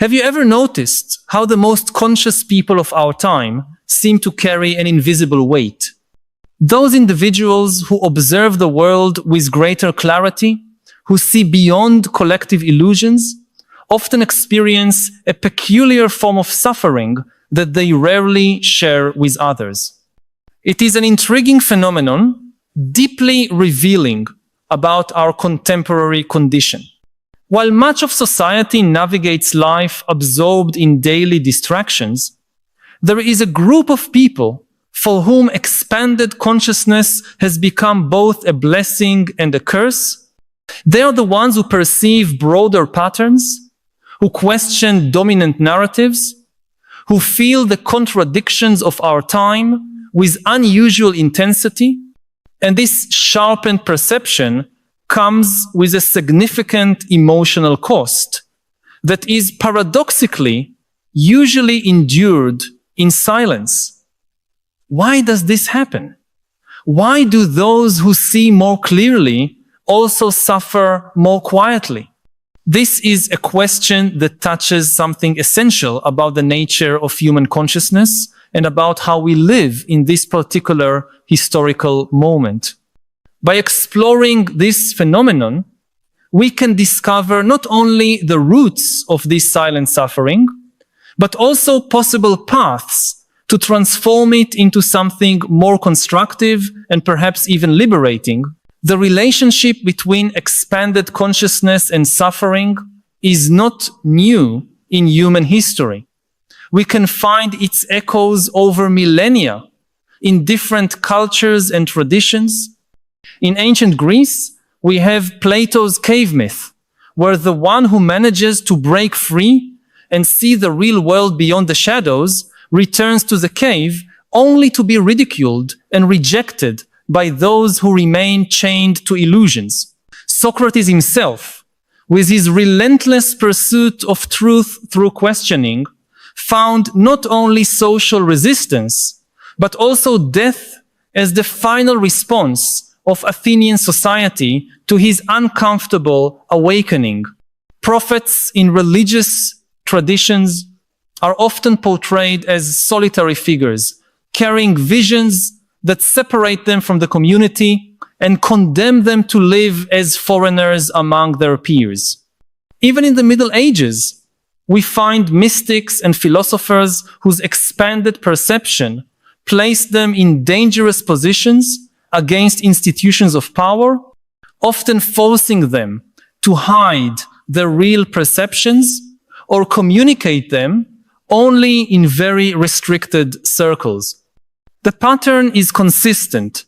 Have you ever noticed how the most conscious people of our time seem to carry an invisible weight? Those individuals who observe the world with greater clarity, who see beyond collective illusions, often experience a peculiar form of suffering that they rarely share with others. It is an intriguing phenomenon, deeply revealing about our contemporary condition. While much of society navigates life absorbed in daily distractions, there is a group of people for whom expanded consciousness has become both a blessing and a curse. They are the ones who perceive broader patterns, who question dominant narratives, who feel the contradictions of our time with unusual intensity, and this sharpened perception comes with a significant emotional cost that is paradoxically usually endured in silence. Why does this happen? Why do those who see more clearly also suffer more quietly? This is a question that touches something essential about the nature of human consciousness and about how we live in this particular historical moment. By exploring this phenomenon, we can discover not only the roots of this silent suffering, but also possible paths to transform it into something more constructive and perhaps even liberating. The relationship between expanded consciousness and suffering is not new in human history. We can find its echoes over millennia in different cultures and traditions. In ancient Greece, we have Plato's cave myth, where the one who manages to break free and see the real world beyond the shadows returns to the cave only to be ridiculed and rejected by those who remain chained to illusions. Socrates himself, with his relentless pursuit of truth through questioning, found not only social resistance, but also death as the final response of Athenian society to his uncomfortable awakening. Prophets in religious traditions are often portrayed as solitary figures, carrying visions that separate them from the community and condemn them to live as foreigners among their peers. Even in the Middle Ages, we find mystics and philosophers whose expanded perception placed them in dangerous positions against institutions of power, often forcing them to hide their real perceptions or communicate them only in very restricted circles. The pattern is consistent.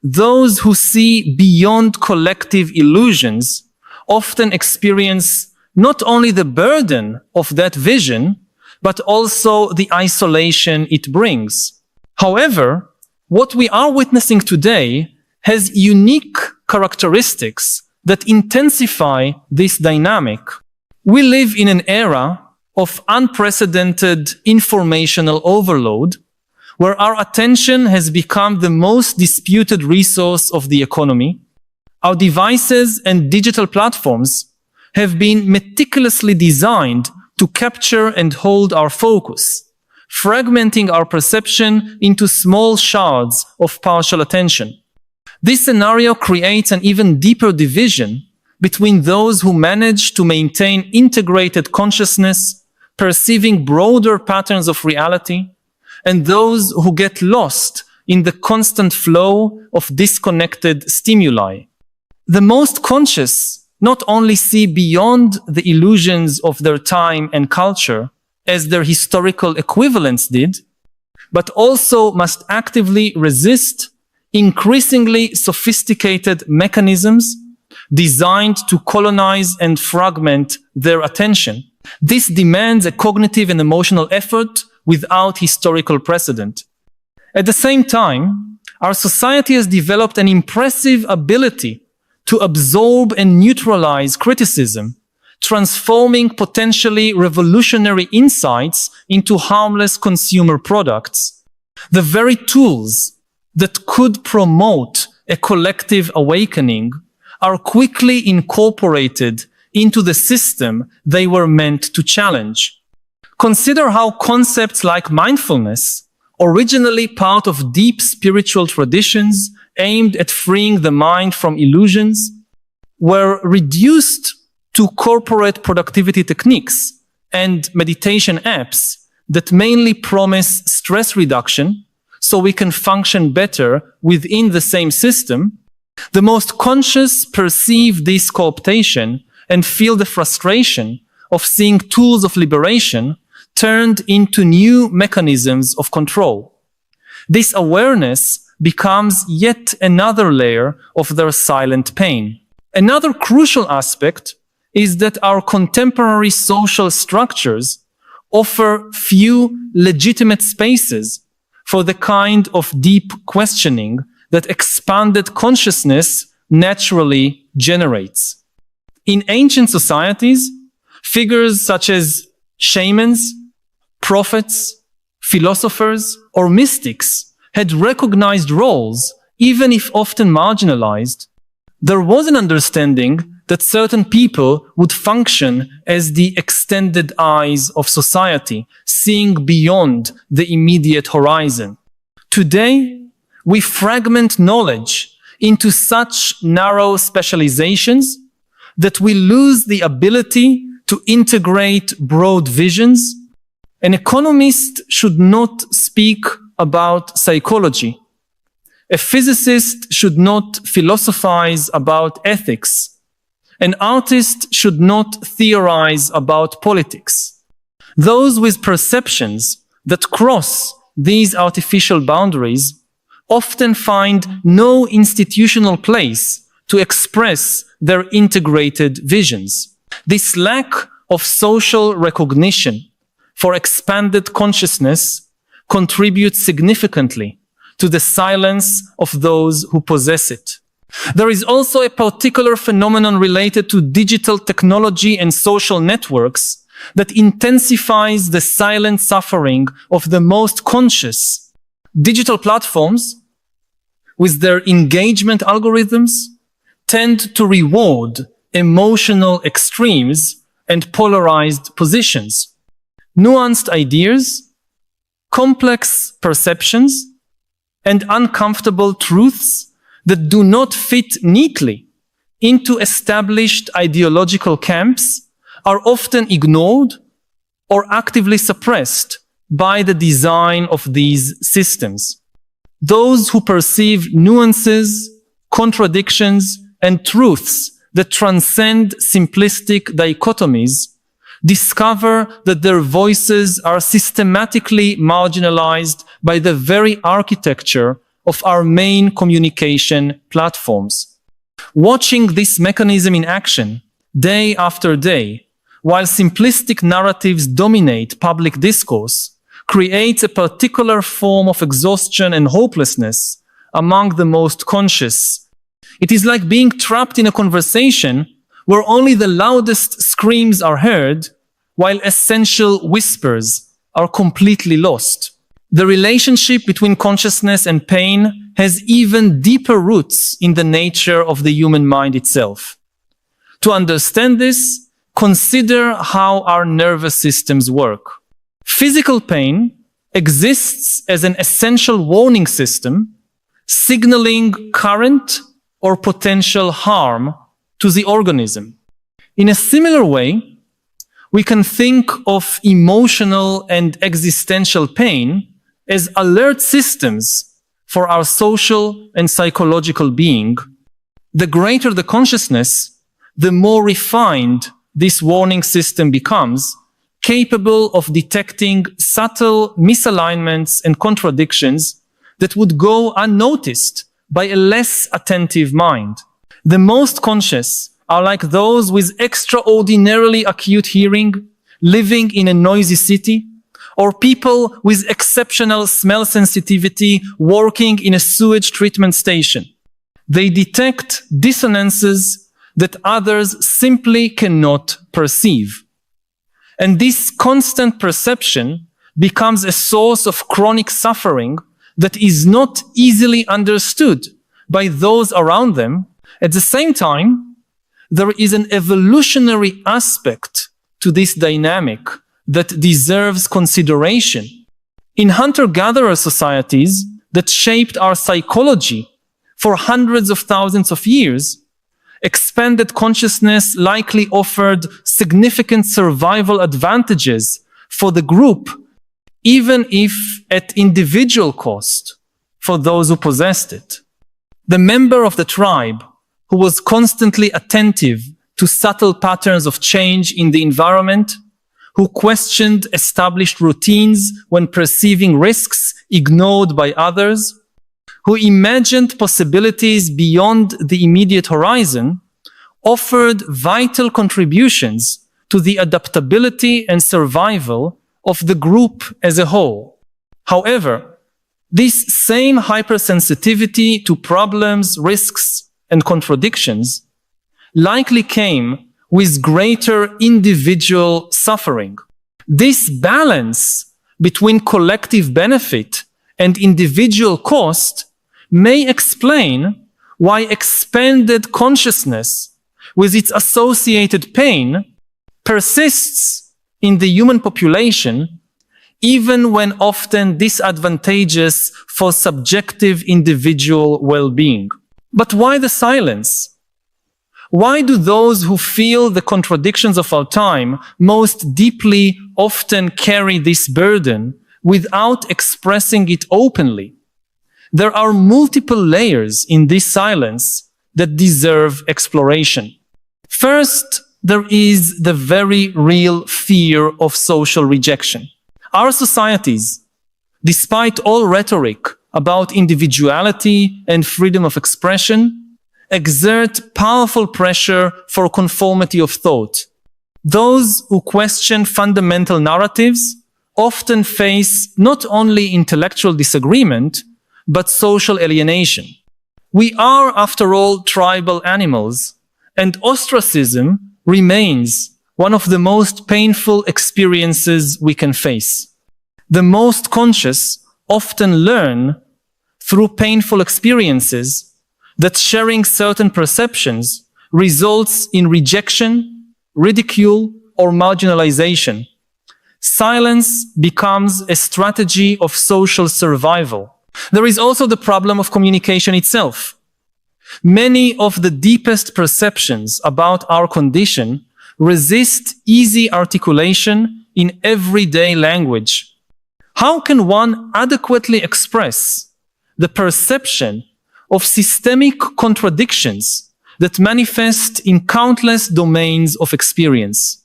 Those who see beyond collective illusions often experience not only the burden of that vision, but also the isolation it brings. However, what we are witnessing today has unique characteristics that intensify this dynamic. We live in an era of unprecedented informational overload, where our attention has become the most disputed resource of the economy. Our devices and digital platforms have been meticulously designed to capture and hold our focus, fragmenting our perception into small shards of partial attention. This scenario creates an even deeper division between those who manage to maintain integrated consciousness, perceiving broader patterns of reality, and those who get lost in the constant flow of disconnected stimuli. The most conscious not only see beyond the illusions of their time and culture, as their historical equivalents did, but also must actively resist increasingly sophisticated mechanisms designed to colonize and fragment their attention. This demands a cognitive and emotional effort without historical precedent. At the same time, our society has developed an impressive ability to absorb and neutralize criticism, transforming potentially revolutionary insights into harmless consumer products. The very tools that could promote a collective awakening are quickly incorporated into the system they were meant to challenge. Consider how concepts like mindfulness, originally part of deep spiritual traditions aimed at freeing the mind from illusions, were reduced to corporate productivity techniques and meditation apps that mainly promise stress reduction so we can function better within the same system. The most conscious perceive this cooptation and feel the frustration of seeing tools of liberation turned into new mechanisms of control. This awareness becomes yet another layer of their silent pain. Another crucial aspect is that our contemporary social structures offer few legitimate spaces for the kind of deep questioning that expanded consciousness naturally generates. In ancient societies, figures such as shamans, prophets, philosophers, or mystics had recognized roles, even if often marginalized. There was an understanding that certain people would function as the extended eyes of society, seeing beyond the immediate horizon. Today, we fragment knowledge into such narrow specializations that we lose the ability to integrate broad visions. An economist should not speak about psychology. A physicist should not philosophize about ethics. An artist should not theorize about politics. Those with perceptions that cross these artificial boundaries often find no institutional place to express their integrated visions. This lack of social recognition for expanded consciousness contributes significantly to the silence of those who possess it. There is also a particular phenomenon related to digital technology and social networks that intensifies the silent suffering of the most conscious. Digital platforms, with their engagement algorithms, tend to reward emotional extremes and polarized positions. Nuanced ideas, complex perceptions, and uncomfortable truths that do not fit neatly into established ideological camps are often ignored or actively suppressed by the design of these systems. Those who perceive nuances, contradictions, and truths that transcend simplistic dichotomies discover that their voices are systematically marginalized by the very architecture of our main communication platforms. Watching this mechanism in action, day after day, while simplistic narratives dominate public discourse, creates a particular form of exhaustion and hopelessness among the most conscious. It is like being trapped in a conversation where only the loudest screams are heard, while essential whispers are completely lost. The relationship between consciousness and pain has even deeper roots in the nature of the human mind itself. To understand this, consider how our nervous systems work. Physical pain exists as an essential warning system, signaling current or potential harm to the organism. In a similar way, we can think of emotional and existential pain as alert systems for our social and psychological being. The greater the consciousness, the more refined this warning system becomes, capable of detecting subtle misalignments and contradictions that would go unnoticed by a less attentive mind. The most conscious are like those with extraordinarily acute hearing, living in a noisy city, or people with exceptional smell sensitivity working in a sewage treatment station. They detect dissonances that others simply cannot perceive. And this constant perception becomes a source of chronic suffering that is not easily understood by those around them. At the same time, there is an evolutionary aspect to this dynamic that deserves consideration. In hunter-gatherer societies that shaped our psychology for hundreds of thousands of years, expanded consciousness likely offered significant survival advantages for the group, even if at individual cost for those who possessed it. The member of the tribe who was constantly attentive to subtle patterns of change in the environment, who questioned established routines when perceiving risks ignored by others, who imagined possibilities beyond the immediate horizon, offered vital contributions to the adaptability and survival of the group as a whole. However, this same hypersensitivity to problems, risks, and contradictions likely came with greater individual suffering. This balance between collective benefit and individual cost may explain why expanded consciousness, with its associated pain, persists in the human population, even when often disadvantageous for subjective individual well-being. But why the silence? Why do those who feel the contradictions of our time most deeply often carry this burden without expressing it openly? There are multiple layers in this silence that deserve exploration. First, there is the very real fear of social rejection. Our societies, despite all rhetoric about individuality and freedom of expression, exert powerful pressure for conformity of thought. Those who question fundamental narratives often face not only intellectual disagreement, but social alienation. We are, after all, tribal animals, and ostracism remains one of the most painful experiences we can face. The most conscious often learn through painful experiences that sharing certain perceptions results in rejection, ridicule, or marginalization. Silence becomes a strategy of social survival. There is also the problem of communication itself. Many of the deepest perceptions about our condition resist easy articulation in everyday language. How can one adequately express the perception of systemic contradictions that manifest in countless domains of experience?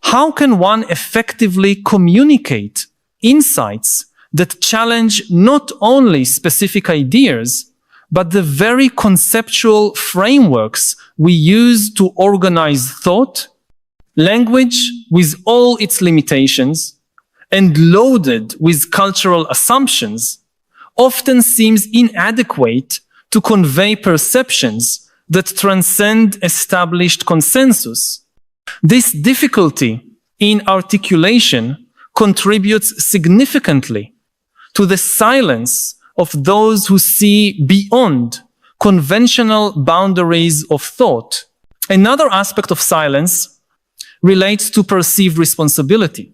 How can one effectively communicate insights that challenge not only specific ideas, but the very conceptual frameworks we use to organize thought? Language, with all its limitations, and loaded with cultural assumptions, often seems inadequate to convey perceptions that transcend established consensus. This difficulty in articulation contributes significantly to the silence of those who see beyond conventional boundaries of thought. Another aspect of silence relates to perceived responsibility.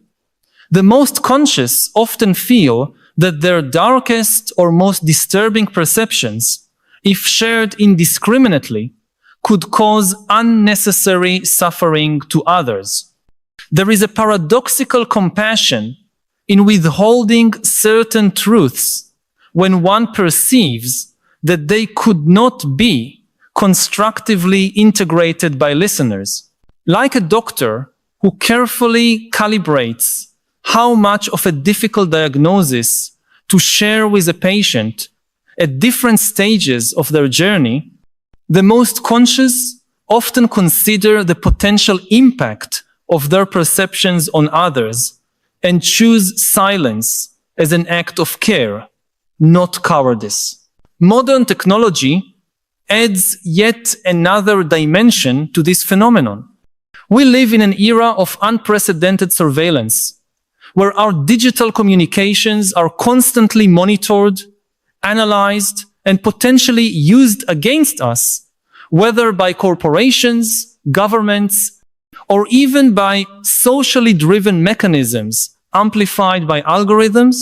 The most conscious often feel that their darkest or most disturbing perceptions, if shared indiscriminately, could cause unnecessary suffering to others. There is a paradoxical compassion in withholding certain truths when one perceives that they could not be constructively integrated by listeners. Like a doctor who carefully calibrates how much of a difficult diagnosis to share with a patient at different stages of their journey, the most conscious often consider the potential impact of their perceptions on others and choose silence as an act of care, not cowardice. Modern technology adds yet another dimension to this phenomenon. We live in an era of unprecedented surveillance, where our digital communications are constantly monitored, analyzed, and potentially used against us, whether by corporations, governments, or even by socially driven mechanisms amplified by algorithms,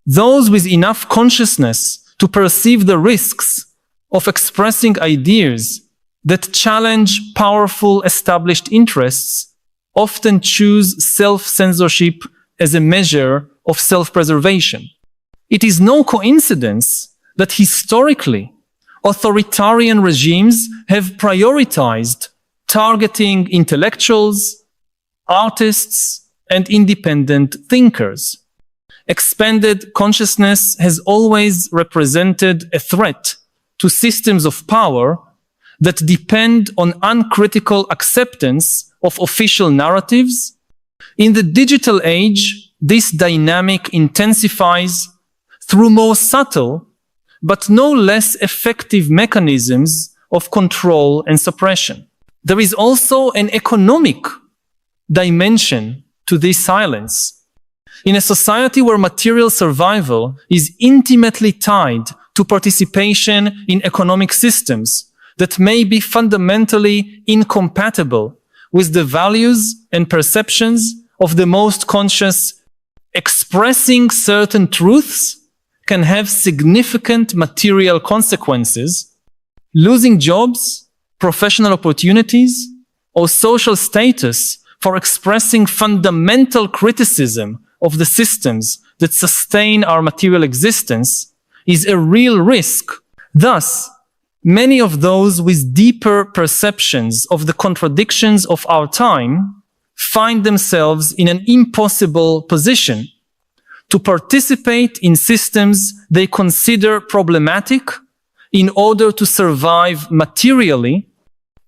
those with enough consciousness to perceive the risks of expressing ideas that challenge powerful established interests often choose self-censorship as a measure of self-preservation. It is no coincidence that historically, authoritarian regimes have prioritized targeting intellectuals, artists, and independent thinkers. Expanded consciousness has always represented a threat to systems of power that depend on uncritical acceptance of official narratives. In the digital age, this dynamic intensifies through more subtle but no less effective mechanisms of control and suppression. There is also an economic dimension to this silence. In a society where material survival is intimately tied to participation in economic systems that may be fundamentally incompatible with the values and perceptions of the most conscious, expressing certain truths can have significant material consequences. Losing jobs, professional opportunities, or social status for expressing fundamental criticism of the systems that sustain our material existence is a real risk. Thus, many of those with deeper perceptions of the contradictions of our time find themselves in an impossible position to participate in systems they consider problematic in order to survive materially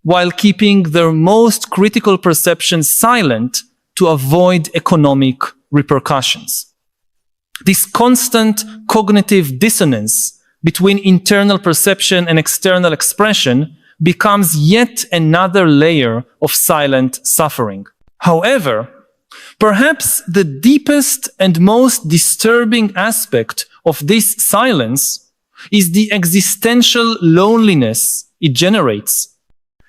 while keeping their most critical perceptions silent to avoid economic repercussions. This constant cognitive dissonance between internal perception and external expression becomes yet another layer of silent suffering. However, perhaps the deepest and most disturbing aspect of this silence is the existential loneliness it generates.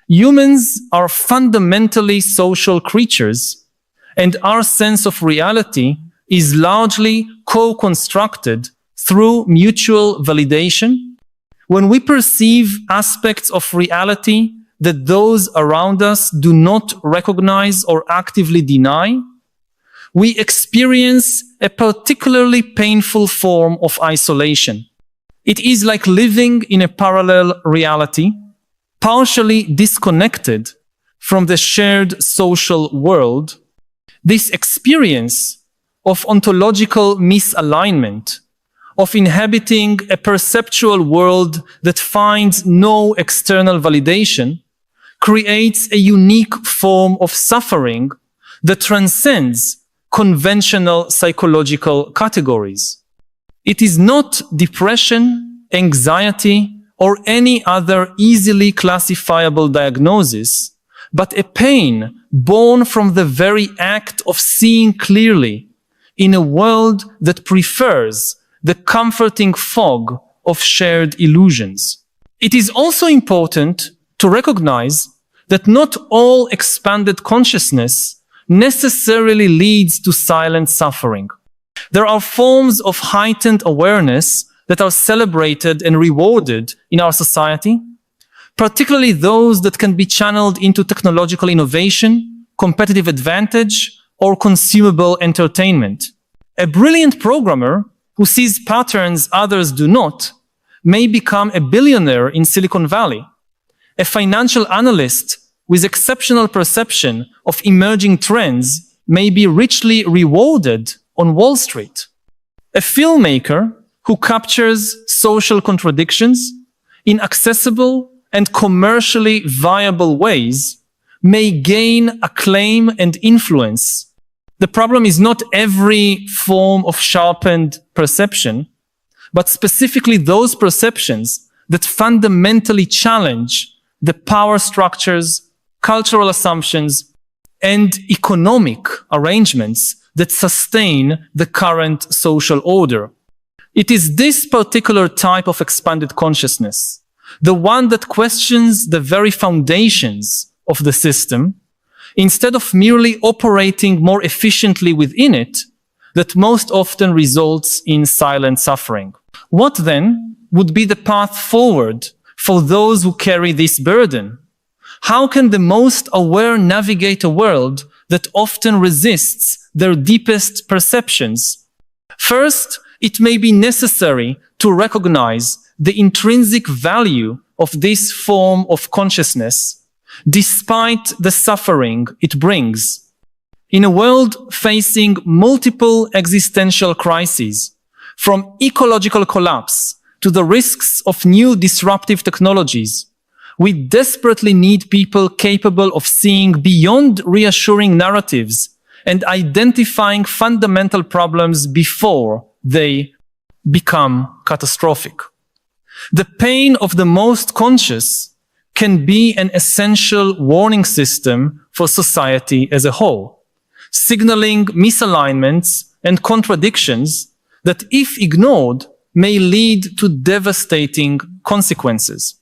Humans are fundamentally social creatures, and our sense of reality is largely co-constructed through mutual validation. When we perceive aspects of reality that those around us do not recognize or actively deny, we experience a particularly painful form of isolation. It is like living in a parallel reality, partially disconnected from the shared social world. This experience of ontological misalignment, of inhabiting a perceptual world that finds no external validation, creates a unique form of suffering that transcends conventional psychological categories. It is not depression, anxiety, or any other easily classifiable diagnosis, but a pain born from the very act of seeing clearly in a world that prefers the comforting fog of shared illusions. It is also important to recognize that not all expanded consciousness necessarily leads to silent suffering. There are forms of heightened awareness that are celebrated and rewarded in our society, particularly those that can be channeled into technological innovation, competitive advantage, or consumable entertainment. A brilliant programmer who sees patterns others do not may become a billionaire in Silicon Valley. A financial analyst with exceptional perception of emerging trends may be richly rewarded on Wall Street. A filmmaker who captures social contradictions in accessible and commercially viable ways may gain acclaim and influence. The problem is not every form of sharpened perception, but specifically those perceptions that fundamentally challenge the power structures, cultural assumptions, and economic arrangements that sustain the current social order. It is this particular type of expanded consciousness, the one that questions the very foundations of the system, instead of merely operating more efficiently within it, that most often results in silent suffering. What then would be the path forward for those who carry this burden? How can the most aware navigate a world that often resists their deepest perceptions? First, it may be necessary to recognize the intrinsic value of this form of consciousness, despite the suffering it brings. In a world facing multiple existential crises, from ecological collapse to the risks of new disruptive technologies, we desperately need people capable of seeing beyond reassuring narratives and identifying fundamental problems before they become catastrophic. The pain of the most conscious can be an essential warning system for society as a whole, signaling misalignments and contradictions that, if ignored, may lead to devastating consequences.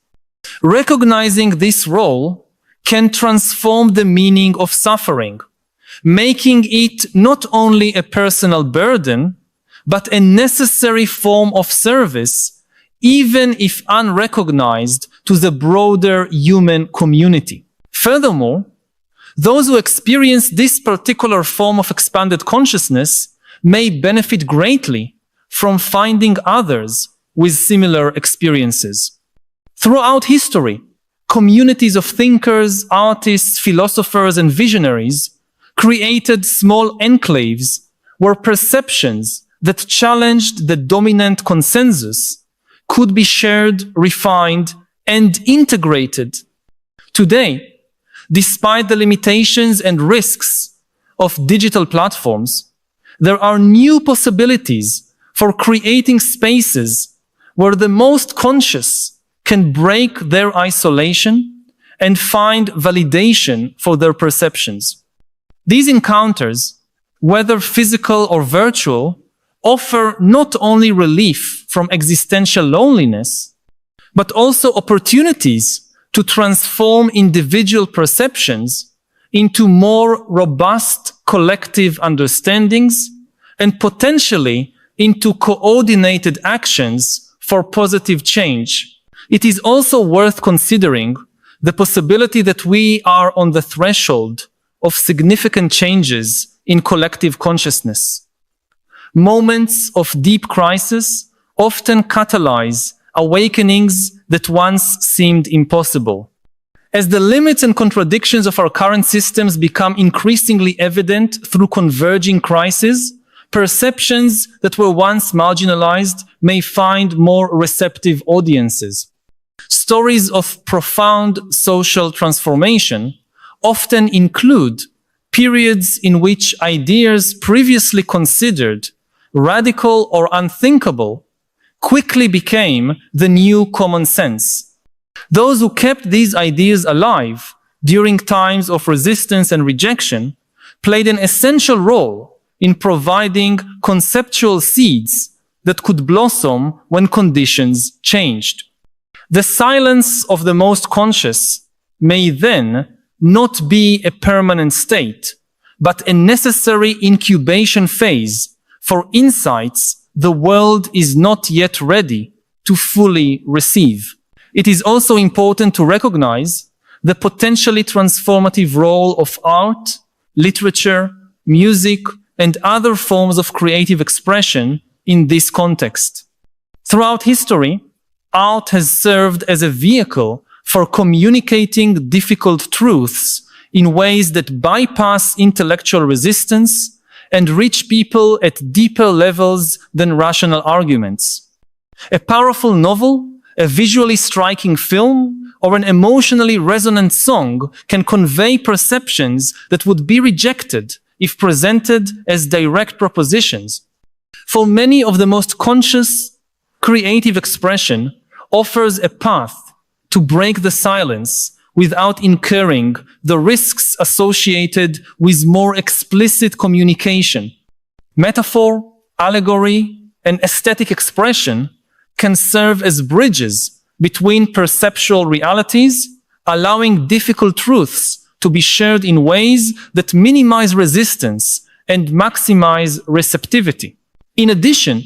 Recognizing this role can transform the meaning of suffering, making it not only a personal burden, but a necessary form of service, even if unrecognized, to the broader human community. Furthermore, those who experience this particular form of expanded consciousness may benefit greatly from finding others with similar experiences. Throughout history, communities of thinkers, artists, philosophers, and visionaries created small enclaves where perceptions that challenged the dominant consensus could be shared, refined, and integrated. Today, despite the limitations and risks of digital platforms, there are new possibilities for creating spaces where the most conscious can break their isolation and find validation for their perceptions. These encounters, whether physical or virtual, offer not only relief from existential loneliness, but also opportunities to transform individual perceptions into more robust collective understandings and potentially into coordinated actions for positive change. It is also worth considering the possibility that we are on the threshold of significant changes in collective consciousness. Moments of deep crisis often catalyze awakenings that once seemed impossible. As the limits and contradictions of our current systems become increasingly evident through converging crises, perceptions that were once marginalized may find more receptive audiences. Stories of profound social transformation often include periods in which ideas previously considered radical or unthinkable quickly became the new common sense. Those who kept these ideas alive during times of resistance and rejection played an essential role in providing conceptual seeds that could blossom when conditions changed. The silence of the most conscious may then not be a permanent state, but a necessary incubation phase for insights the world is not yet ready to fully receive. It is also important to recognize the potentially transformative role of art, literature, music, and other forms of creative expression in this context. Throughout history, art has served as a vehicle for communicating difficult truths in ways that bypass intellectual resistance and reach people at deeper levels than rational arguments. A powerful novel, a visually striking film, or an emotionally resonant song can convey perceptions that would be rejected if presented as direct propositions. For many of the most conscious, creative expression offers a path to break the silence without incurring the risks associated with more explicit communication. Metaphor, allegory, and aesthetic expression can serve as bridges between perceptual realities allowing difficult truths to be shared in ways that minimize resistance and maximize receptivity. In addition,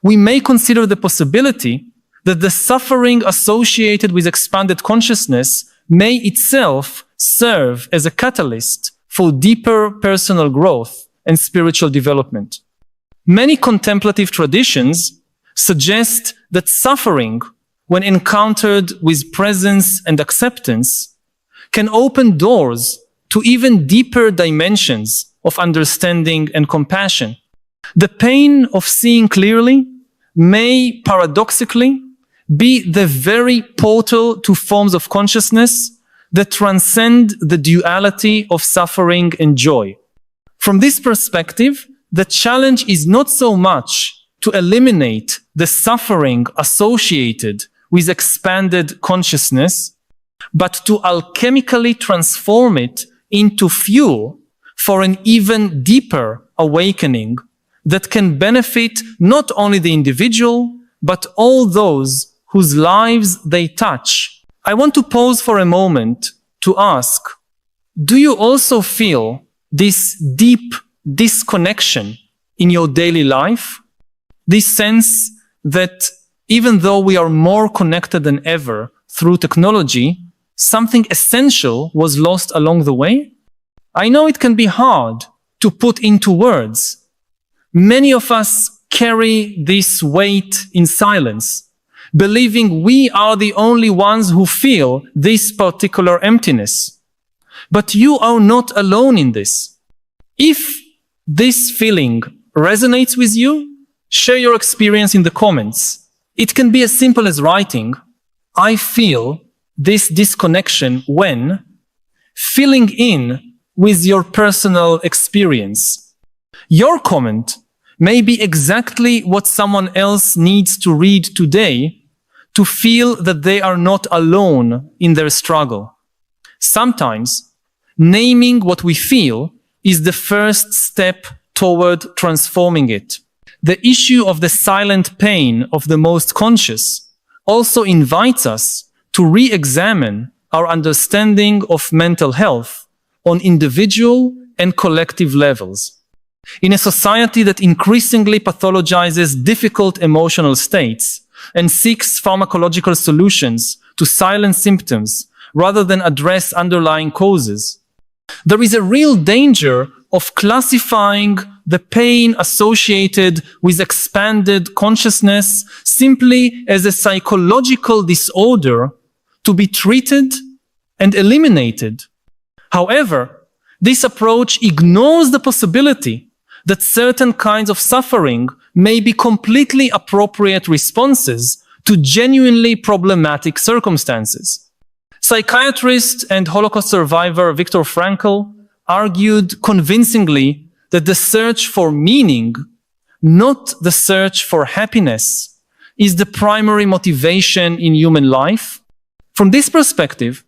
we may consider the possibility that the suffering associated with expanded consciousness may itself serve as a catalyst for deeper personal growth and spiritual development. Many contemplative traditions suggest that suffering, when encountered with presence and acceptance, can open doors to even deeper dimensions of understanding and compassion. The pain of seeing clearly may paradoxically be the very portal to forms of consciousness that transcend the duality of suffering and joy. From this perspective, the challenge is not so much to eliminate the suffering associated with expanded consciousness, but to alchemically transform it into fuel for an even deeper awakening that can benefit not only the individual, but all those whose lives they touch. I want to pause for a moment to ask, do you also feel this deep disconnection in your daily life? This sense that even though we are more connected than ever through technology, something essential was lost along the way? I know it can be hard to put into words. Many of us carry this weight in silence, believing we are the only ones who feel this particular emptiness. But you are not alone in this. If this feeling resonates with you, share your experience in the comments. It can be as simple as writing, I feel this disconnection when, filling in with your personal experience. Your comment may be exactly what someone else needs to read today to feel that they are not alone in their struggle. Sometimes, naming what we feel is the first step toward transforming it. The issue of the silent pain of the most conscious also invites us to re-examine our understanding of mental health on individual and collective levels. In a society that increasingly pathologizes difficult emotional states and seeks pharmacological solutions to silence symptoms rather than address underlying causes, there is a real danger of classifying the pain associated with expanded consciousness simply as a psychological disorder to be treated and eliminated. However, this approach ignores the possibility that certain kinds of suffering may be completely appropriate responses to genuinely problematic circumstances. Psychiatrist and Holocaust survivor Viktor Frankl argued convincingly that the search for meaning, not the search for happiness, is the primary motivation in human life. From this perspective,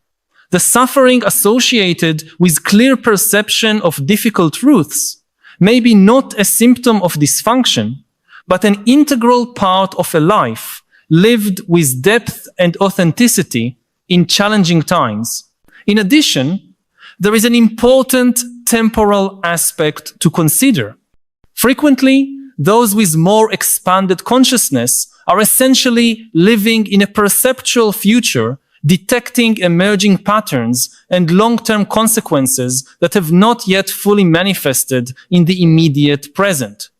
the suffering associated with clear perception of difficult truths may be not a symptom of dysfunction, but an integral part of a life lived with depth and authenticity in challenging times. In addition, there is an important temporal aspect to consider. Frequently, those with more expanded consciousness are essentially living in a perceptual future, detecting emerging patterns and long-term consequences that have not yet fully manifested in the immediate present.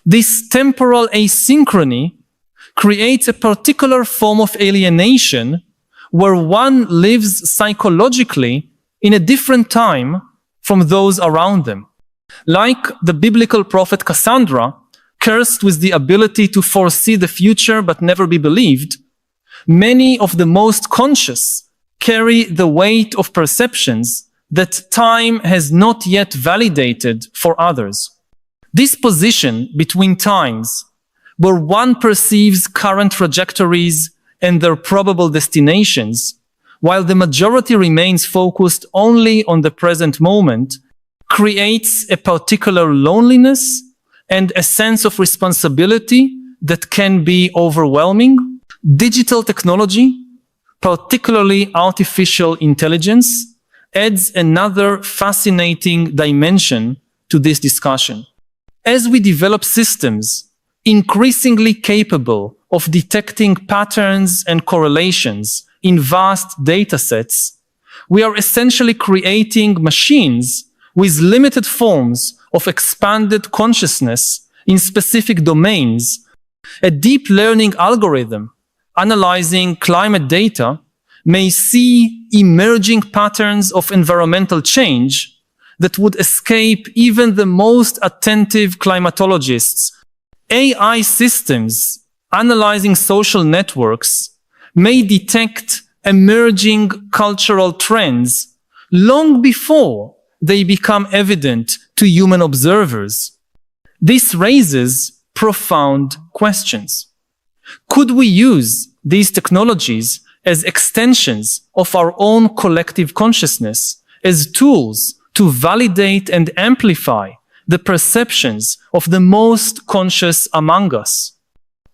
This temporal asynchrony creates a particular form of alienation where one lives psychologically in a different time from those around them. Like the biblical prophet Cassandra, cursed with the ability to foresee the future but never be believed, many of the most conscious carry the weight of perceptions that time has not yet validated for others. This position between times, where one perceives current trajectories and their probable destinations, while the majority remains focused only on the present moment, creates a particular loneliness and a sense of responsibility that can be overwhelming. Digital technology, particularly artificial intelligence, adds another fascinating dimension to this discussion. As we develop systems increasingly capable of detecting patterns and correlations in vast datasets, we are essentially creating machines with limited forms of expanded consciousness in specific domains. A deep learning algorithm analyzing climate data may see emerging patterns of environmental change that would escape even the most attentive climatologists. AI systems analyzing social networks may detect emerging cultural trends long before they become evident to human observers. This raises profound questions. Could we use these technologies as extensions of our own collective consciousness, as tools to validate and amplify the perceptions of the most conscious among us?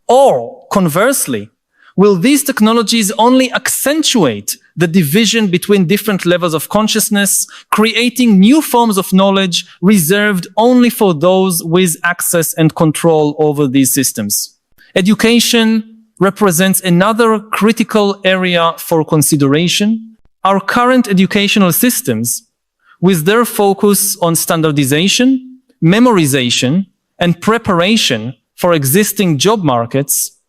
Or, conversely, will these technologies only accentuate the division between different levels of consciousness, creating new forms of knowledge reserved only for those with access and control over these systems? Education represents another critical area for consideration. Our current educational systems, with their focus on standardization, memorization, and preparation for existing job markets,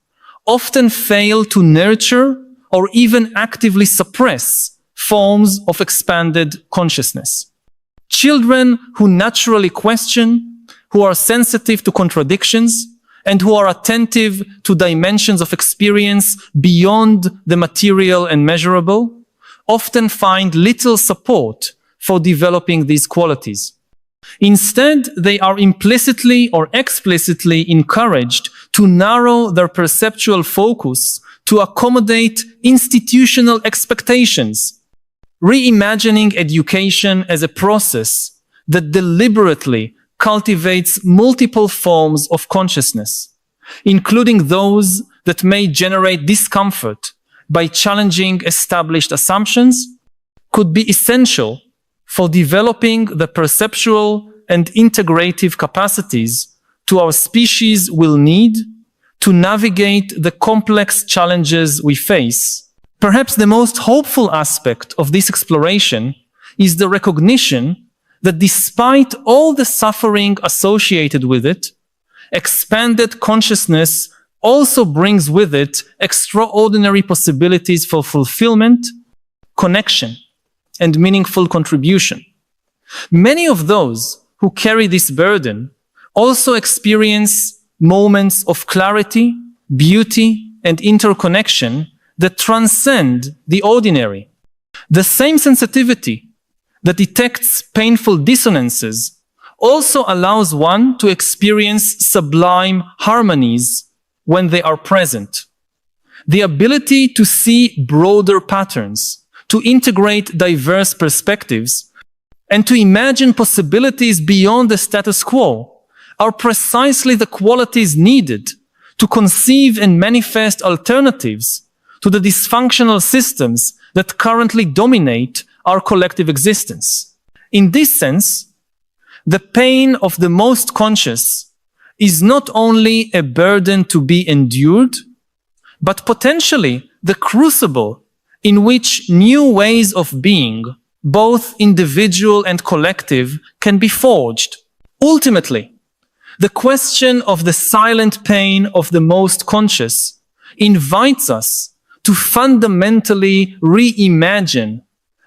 often fail to nurture or even actively suppress forms of expanded consciousness. Children who naturally question, who are sensitive to contradictions, and who are attentive to dimensions of experience beyond the material and measurable, often find little support for developing these qualities. Instead, they are implicitly or explicitly encouraged to narrow their perceptual focus to accommodate institutional expectations, reimagining education as a process that deliberately cultivates multiple forms of consciousness, including those that may generate discomfort by challenging established assumptions, could be essential for developing the perceptual and integrative capacities to our species will need to navigate the complex challenges we face. Perhaps the most hopeful aspect of this exploration is the recognition that despite all the suffering associated with it, expanded consciousness also brings with it extraordinary possibilities for fulfillment, connection, and meaningful contribution. Many of those who carry this burden also experience moments of clarity, beauty, and interconnection that transcend the ordinary. The same sensitivity that detects painful dissonances also allows one to experience sublime harmonies when they are present. The ability to see broader patterns, to integrate diverse perspectives, and to imagine possibilities beyond the status quo are precisely the qualities needed to conceive and manifest alternatives to the dysfunctional systems that currently dominate our collective existence. In this sense, the pain of the most conscious is not only a burden to be endured, but potentially the crucible in which new ways of being, both individual and collective, can be forged. Ultimately, the question of the silent pain of the most conscious invites us to fundamentally reimagine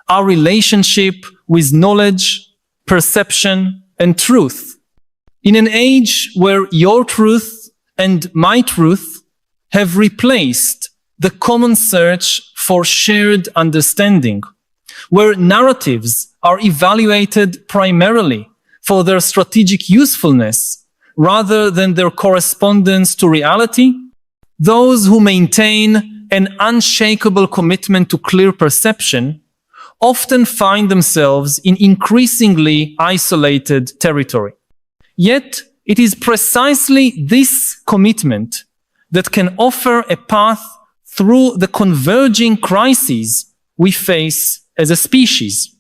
our relationship with knowledge, perception, and truth. In an age where your truth and my truth have replaced the common search for shared understanding, where narratives are evaluated primarily for their strategic usefulness rather than their correspondence to reality, those who maintain an unshakable commitment to clear perception often find themselves in increasingly isolated territory. Yet, it is precisely this commitment that can offer a path through the converging crises we face as a species.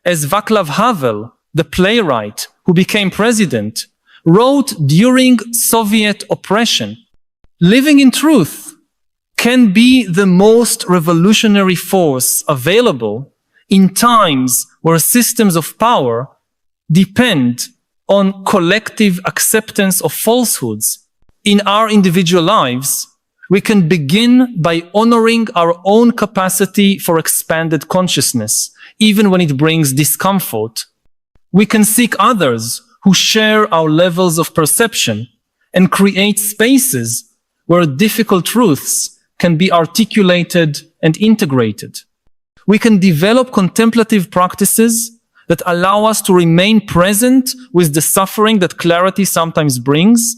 As Václav Havel, the playwright who became president, wrote during Soviet oppression, living in truth can be the most revolutionary force available in times where systems of power depend on collective acceptance of falsehoods. In our individual lives, we can begin by honoring our own capacity for expanded consciousness, even when it brings discomfort. We can seek others who share our levels of perception and create spaces where difficult truths can be articulated and integrated. We can develop contemplative practices that allow us to remain present with the suffering that clarity sometimes brings,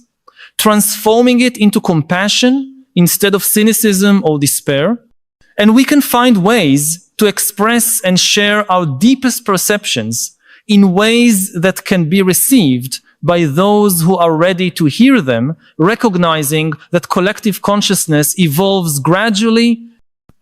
transforming it into compassion instead of cynicism or despair. And we can find ways to express and share our deepest perceptions in ways that can be received by those who are ready to hear them, recognizing that collective consciousness evolves gradually,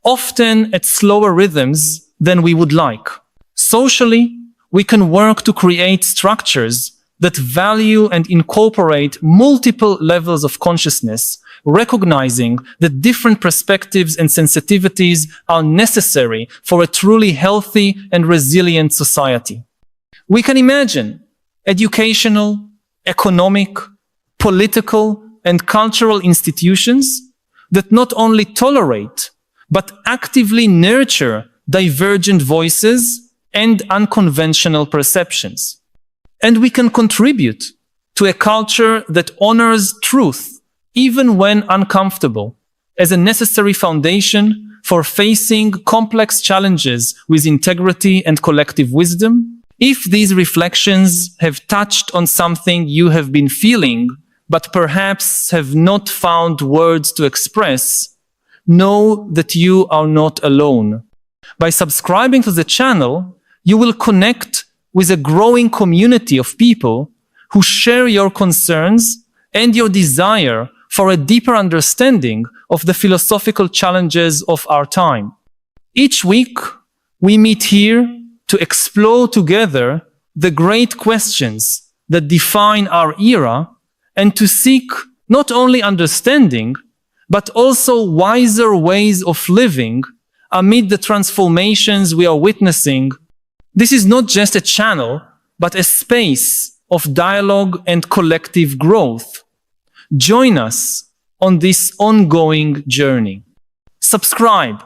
often at slower rhythms than we would like. Socially, we can work to create structures that value and incorporate multiple levels of consciousness, recognizing that different perspectives and sensitivities are necessary for a truly healthy and resilient society. We can imagine educational, economic, political, and cultural institutions that not only tolerate, but actively nurture divergent voices and unconventional perceptions. And we can contribute to a culture that honors truth, even when uncomfortable, as a necessary foundation for facing complex challenges with integrity and collective wisdom. If these reflections have touched on something you have been feeling, but perhaps have not found words to express, know that you are not alone. By subscribing to the channel, you will connect with a growing community of people who share your concerns and your desire for a deeper understanding of the philosophical challenges of our time. Each week, we meet here to explore together the great questions that define our era and to seek not only understanding, but also wiser ways of living amid the transformations we are witnessing. This is not just a channel, but a space of dialogue and collective growth. Join us on this ongoing journey. Subscribe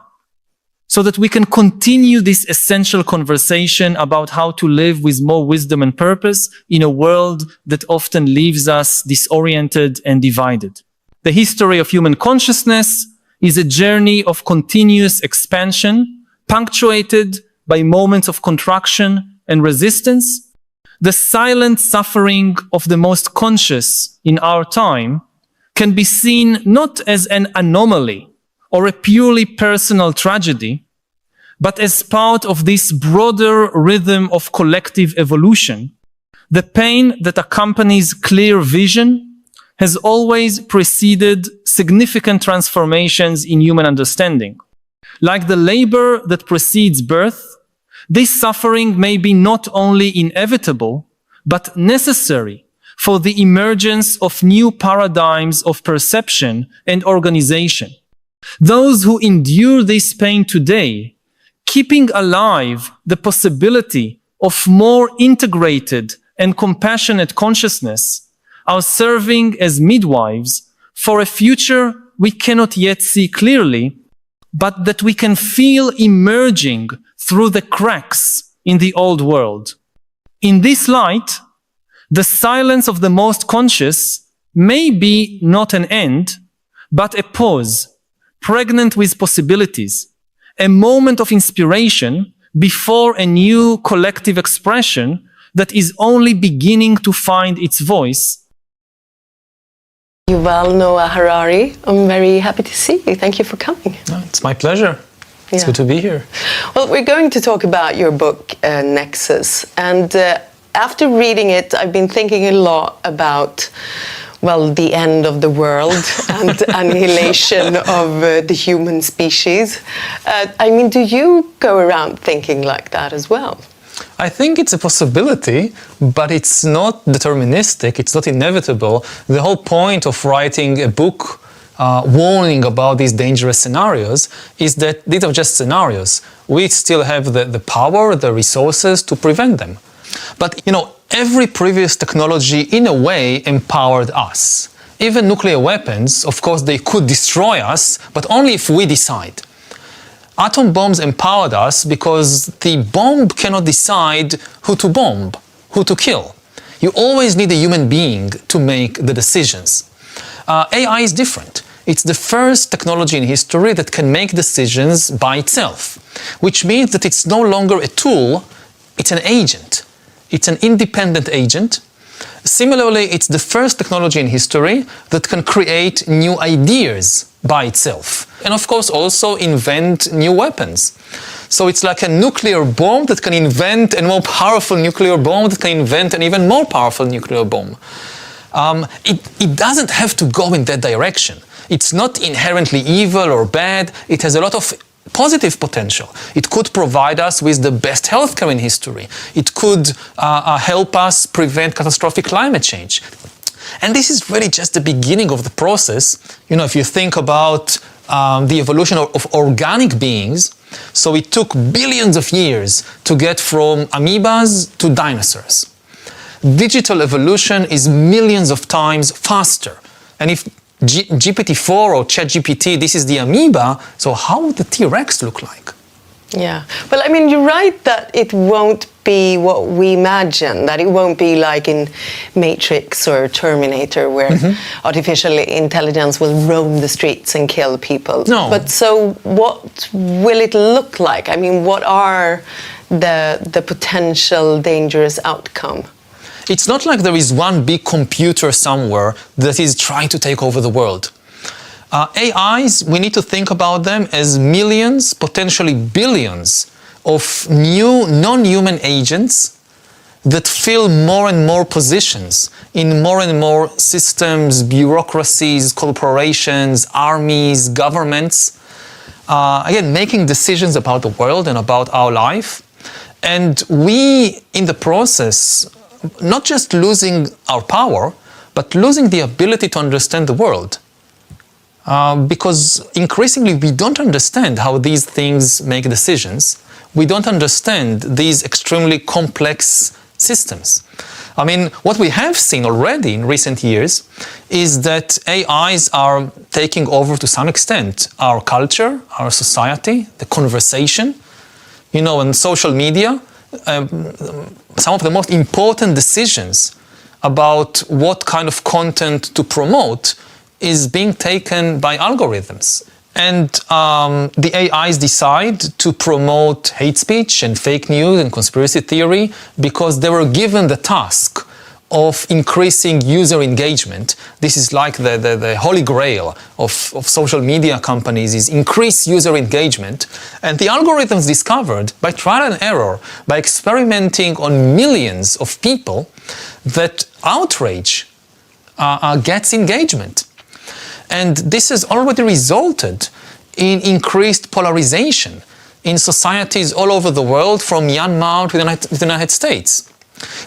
so that we can continue this essential conversation about how to live with more wisdom and purpose in a world that often leaves us disoriented and divided. The history of human consciousness is a journey of continuous expansion, punctuated by moments of contraction and resistance. The silent suffering of the most conscious in our time can be seen not as an anomaly or a purely personal tragedy, but as part of this broader rhythm of collective evolution. The pain that accompanies clear vision has always preceded significant transformations in human understanding. Like the labor that precedes birth, this suffering may be not only inevitable, but necessary for the emergence of new paradigms of perception and organization. Those who endure this pain today, keeping alive the possibility of more integrated and compassionate consciousness, are serving as midwives for a future we cannot yet see clearly, but that we can feel emerging through the cracks in the old world. In this light, the silence of the most conscious may be not an end, but a pause, pregnant with possibilities, a moment of inspiration before a new collective expression that is only beginning to find its voice. Yuval Noah Harari, I'm very happy to see you. Thank you for coming. It's my pleasure. It's good to be here. Well, we're going to talk about your book, Nexus. And after reading it, I've been thinking a lot about well, the end of the world and annihilation of the human species. I mean, do you go around thinking like that as well? I think it's a possibility, but it's not deterministic, it's not inevitable. The whole point of writing a book warning about these dangerous scenarios is that these are just scenarios. We still have the power, the resources to prevent them. But, you know, every previous technology, in a way, empowered us. Even nuclear weapons, of course, they could destroy us, but only if we decide. Atom bombs empowered us because the bomb cannot decide who to bomb, who to kill. You always need a human being to make the decisions. AI is different. It's the first technology in history that can make decisions by itself, which means that it's no longer a tool, it's an agent. It's an independent agent. Similarly, it's the first technology in history that can create new ideas by itself. And of course also invent new weapons. So it's like a nuclear bomb that can invent a more powerful nuclear bomb that can invent an even more powerful nuclear bomb. It doesn't have to go in that direction. It's not inherently evil or bad. It has a lot of positive potential. It could provide us with the best healthcare in history. It could help us prevent catastrophic climate change. And this is really just the beginning of the process. You know, if you think about the evolution of organic beings, so it took billions of years to get from amoebas to dinosaurs. Digital evolution is millions of times faster. And if GPT-4 or ChatGPT, this is the amoeba, so how would the T-Rex look like? Yeah. Well, I mean, you're right that it won't be what we imagine, that it won't be like in Matrix or Terminator where artificial intelligence will roam the streets and kill people. No. But so what will it look like? I mean, what are the potential dangerous outcome? It's not like there is one big computer somewhere that is trying to take over the world. AIs, we need to think about them as millions, potentially billions of new non-human agents that fill more and more positions in more and more systems, bureaucracies, corporations, armies, governments. Again, making decisions about the world and about our life. And we, in the process, not just losing our power, but losing the ability to understand the world. Because increasingly we don't understand how these things make decisions. We don't understand these extremely complex systems. I mean, what we have seen already in recent years is that AIs are taking over to some extent our culture, our society, the conversation. You know, on social media, some of the most important decisions about what kind of content to promote is being taken by algorithms. And the AIs decide to promote hate speech and fake news and conspiracy theory because they were given the task of increasing user engagement. This is like the holy grail of social media companies, is increase user engagement. And the algorithms discovered by trial and error, by experimenting on millions of people, that outrage gets engagement. And this has already resulted in increased polarization in societies all over the world, from Myanmar to the United States.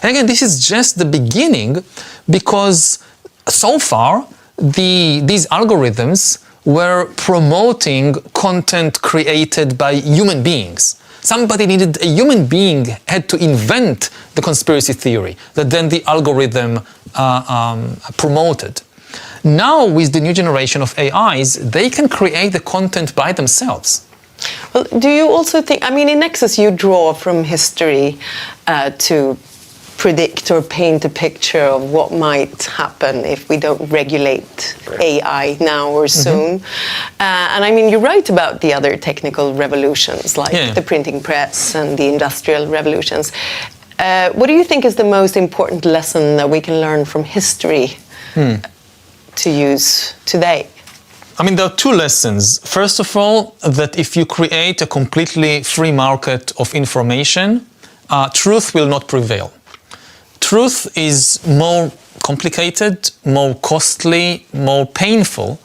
And again, this is just the beginning, because so far these algorithms were promoting content created by human beings. Somebody needed, a human being had to invent the conspiracy theory that then the algorithm promoted. Now, with the new generation of AIs, they can create the content by themselves. Well, do you also think, I mean, in Nexus you draw from history to predict or paint a picture of what might happen if we don't regulate AI now or soon. And I mean, you're right about the other technical revolutions, like the printing press and the industrial revolutions. What do you think is the most important lesson that we can learn from history to use today? I mean, there are two lessons. First of all, that if you create a completely free market of information, truth will not prevail. Truth is more complicated, more costly, more painful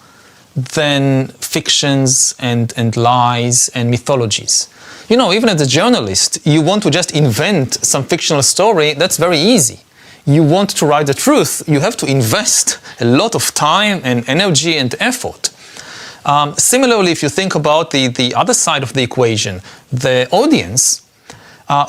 than fictions and lies and mythologies. You know, even as a journalist, you want to just invent some fictional story, that's very easy. You want to write the truth, you have to invest a lot of time and energy and effort. Similarly, if you think about the other side of the equation, the audience,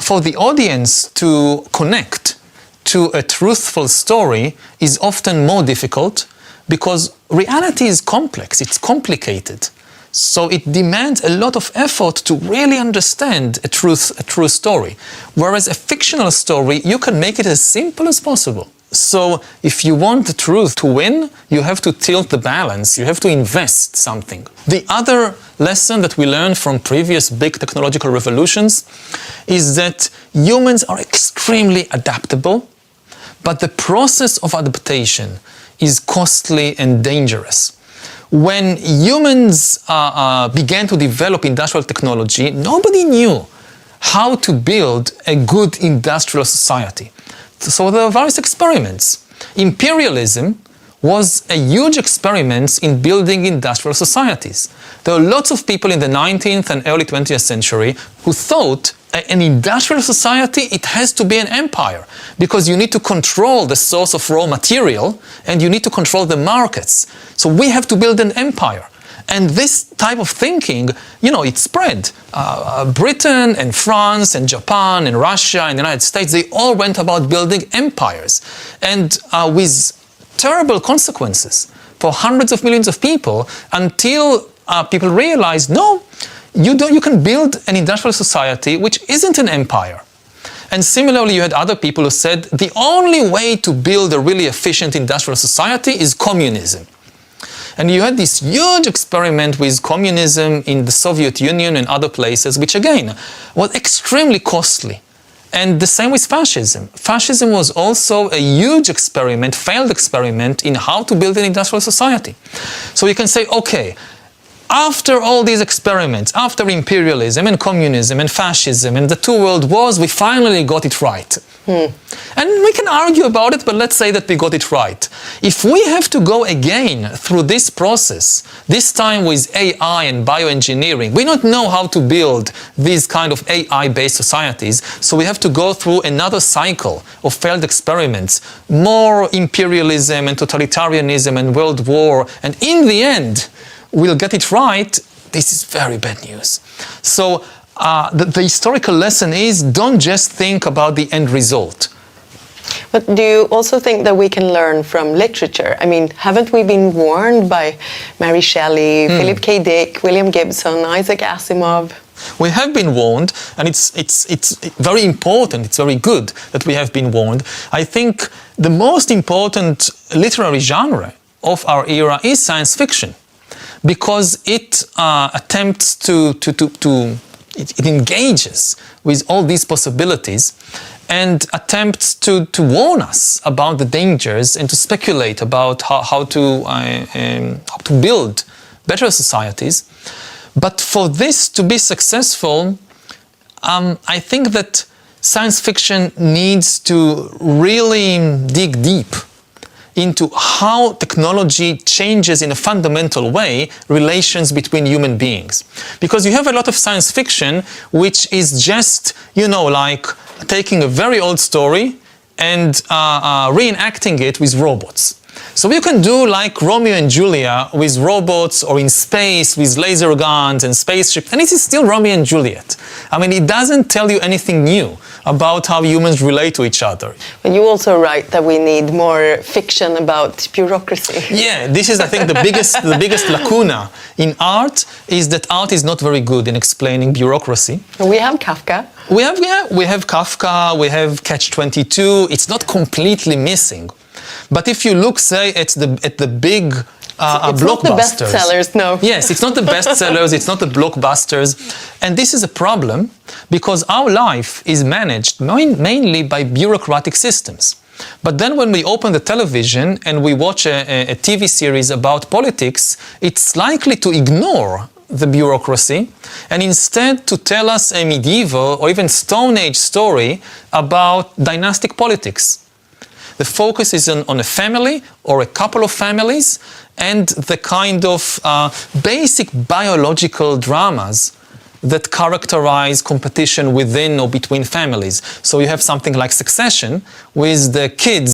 for the audience to connect to a truthful story is often more difficult because reality is complex, it's complicated. So it demands a lot of effort to really understand a true story. Whereas a fictional story, you can make it as simple as possible. So if you want the truth to win, you have to tilt the balance, you have to invest something. The other lesson that we learned from previous big technological revolutions is that humans are extremely adaptable, but the process of adaptation is costly and dangerous. When humans began to develop industrial technology, nobody knew how to build a good industrial society. So there were various experiments. Imperialism was a huge experiment in building industrial societies. There were lots of people in the 19th and early 20th century who thought an industrial society, it has to be an empire because you need to control the source of raw material and you need to control the markets. So we have to build an empire. And this type of thinking, you know, it spread. Britain and France and Japan and Russia and the United States, they all went about building empires. And with terrible consequences for hundreds of millions of people until people realized, no, you can build an industrial society which isn't an empire. And similarly, you had other people who said the only way to build a really efficient industrial society is communism. And you had this huge experiment with communism in the Soviet Union and other places, which again was extremely costly. And the same with fascism. Fascism was also a huge experiment, failed experiment in how to build an industrial society. So you can say, okay, after all these experiments, after imperialism and communism and fascism and the two world wars, we finally got it right. And we can argue about it, but let's say that we got it right. If we have to go again through this process, this time with AI and bioengineering, we don't know how to build these kind of AI-based societies, so we have to go through another cycle of failed experiments, more imperialism and totalitarianism and world war, and in the end, we'll get it right. This is very bad news. So the historical lesson is don't just think about the end result. But do you also think that we can learn from literature? I mean, haven't we been warned by Mary Shelley, Philip K. Dick, William Gibson, Isaac Asimov? We have been warned, and it's very important, it's very good that we have been warned. I think the most important literary genre of our era is science fiction, because it attempts it engages with all these possibilities and attempts to warn us about the dangers and to speculate about how to build better societies. But for this to be successful, I think that science fiction needs to really dig deep into how technology changes in a fundamental way relations between human beings. Because you have a lot of science fiction which is just, you know, like taking a very old story and reenacting it with robots. So you can do like Romeo and Juliet with robots or in space with laser guns and spaceships, and it is still Romeo and Juliet. I mean, it doesn't tell you anything new about how humans relate to each other. But you also write that we need more fiction about bureaucracy. Yeah, this is, I think, the biggest lacuna in art is that art is not very good in explaining bureaucracy. We have Kafka. We have Kafka, we have Catch-22. It's not completely missing. But if you look, say, at the big it's blockbusters. Not the bestsellers, no. Yes, it's not the bestsellers, it's not the blockbusters. And this is a problem because our life is managed mainly by bureaucratic systems. But then when we open the television and we watch a TV series about politics, it's likely to ignore the bureaucracy and instead to tell us a medieval or even Stone Age story about dynastic politics. The focus is on a family or a couple of families and the kind of basic biological dramas that characterize competition within or between families. So you have something like Succession with the kids